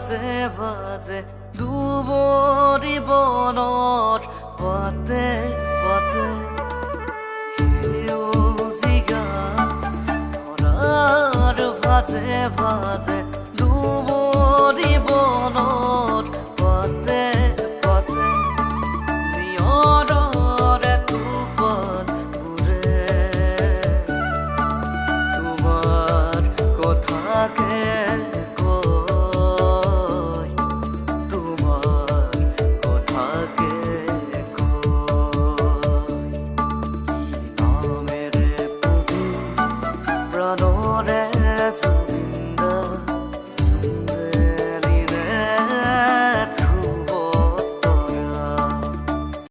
ভাজে ভাজে দুবৰি বনত পাতে পাতে সেউজীয়া ধৰাৰ ভাজে ভাজে দুবৰি বনত পাতে পাতে নিয়ৰৰে টোপতবোৰে তোমাৰ কথাকে কয় তোমাৰ কথাকে কয় কি নামেৰে পুজো প্ৰাণৰে জুৰি